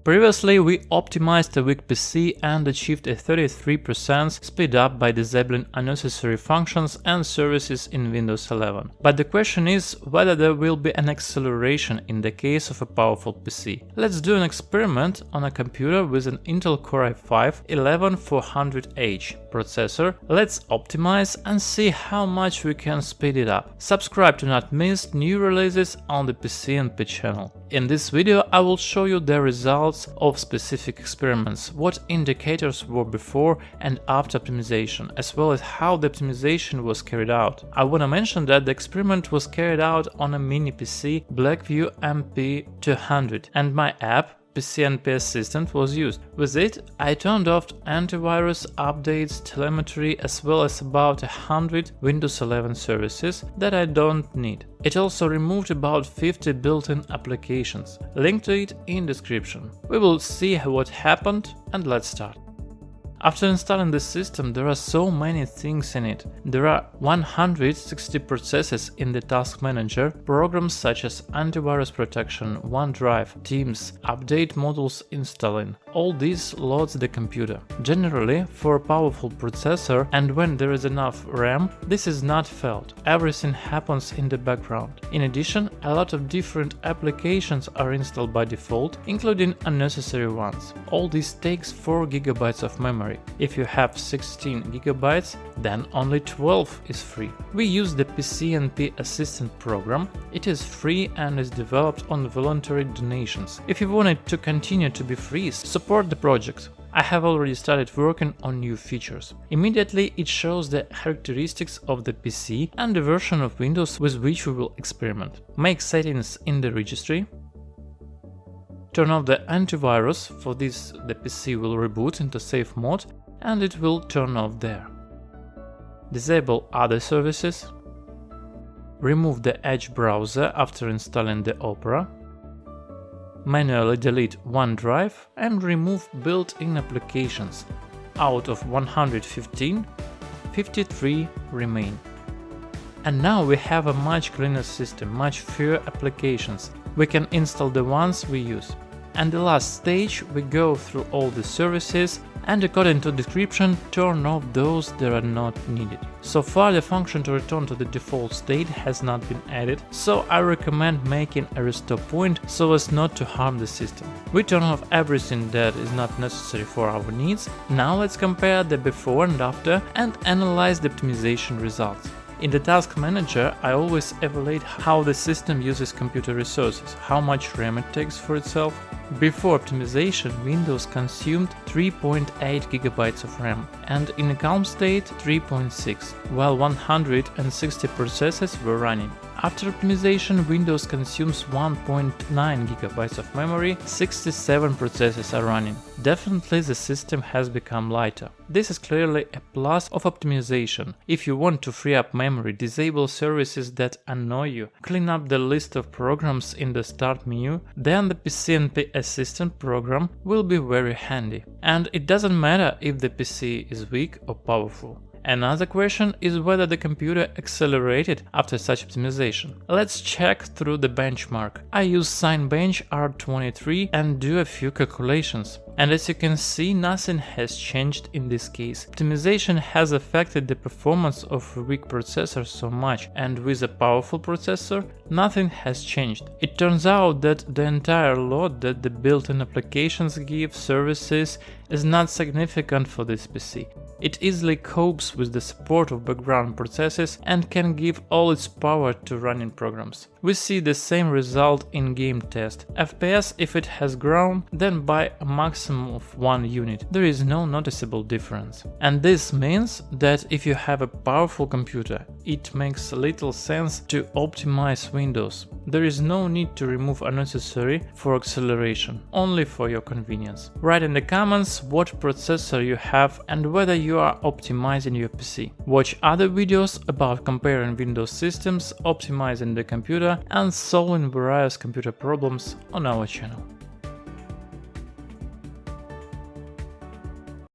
Previously, we optimized a weak PC and achieved a 33% speed up by disabling unnecessary functions and services in Windows 11. But the question is whether there will be an acceleration in the case of a powerful PC. Let's do an experiment on a computer with an Intel Core i5-11400h processor. Let's optimize and see how much we can speed it up. Subscribe to not miss new releases on the PCNP channel. In this video, I will show you the results of specific experiments, what indicators were before and after optimization, as well as how the optimization was carried out. I want to mention that the experiment was carried out on a mini PC Blackview MP200 and my app PCNP Assistant was used. With it, I turned off antivirus, updates, telemetry, as well as about 100 Windows 11 services that I don't need. It also removed about 50 built-in applications. Link to it in description. We will see what happened and let's start. After installing the system, there are so many things in it. There are 160 processes in the Task Manager, programs such as antivirus protection, OneDrive, Teams, update modules installing. All this loads the computer. Generally, for a powerful processor and when there is enough RAM, this is not felt. Everything happens in the background. In addition, a lot of different applications are installed by default, including unnecessary ones. All this takes 4 GB of memory. If you have 16 GB, then only 12 is free. We use the PCNP Assistant program. It is free and is developed on voluntary donations. If you want it to continue to be free, support the project. I have already started working on new features. Immediately it shows the characteristics of the PC and the version of Windows with which we will experiment. Make settings in the registry. Turn off the antivirus. For this, the PC will reboot into safe mode and it will turn off there. Disable other services. Remove the Edge browser after installing the Opera. Manually delete OneDrive and remove built-in applications. Out of 115, 53 remain. And now we have a much cleaner system, much fewer applications. We can install the ones we use. And the last stage, we go through all the services and according to description turn off those that are not needed. So far the function to return to the default state has not been added, so I recommend making a restore point so as not to harm the system. We turn off everything that is not necessary for our needs. Now let's compare the before and after and analyze the optimization results. In the Task Manager, I always evaluate how the system uses computer resources, how much RAM it takes for itself. Before optimization, Windows consumed 3.8 GB of RAM, and in a calm state 3.6, while 160 processes were running. After optimization, Windows consumes 1.9 GB of memory, 67 processes are running. Definitely the system has become lighter. This is clearly a plus of optimization. If you want to free up memory, disable services that annoy you, clean up the list of programs in the Start menu, then the PCNP Assistant program will be very handy. And it doesn't matter if the PC is weak or powerful. Another question is whether the computer accelerated after such optimization. Let's check through the benchmark. I use Cinebench R23 and do a few calculations. And as you can see, nothing has changed in this case. Optimization has affected the performance of a weak processor so much, and with a powerful processor, nothing has changed. It turns out that the entire load that the built-in applications give services is not significant for this PC. It easily copes with the support of background processes and can give all its power to running programs. We see the same result in game test. FPS, if it has grown, then by a maximum of 1 unit. There is no noticeable difference. And this means that if you have a powerful computer, it makes little sense to optimize Windows. There is no need to remove unnecessary for acceleration, only for your convenience. Write in the comments what processor you have and whether you are optimizing your PC. Watch other videos about comparing Windows systems, optimizing the computer and solving various computer problems on our channel.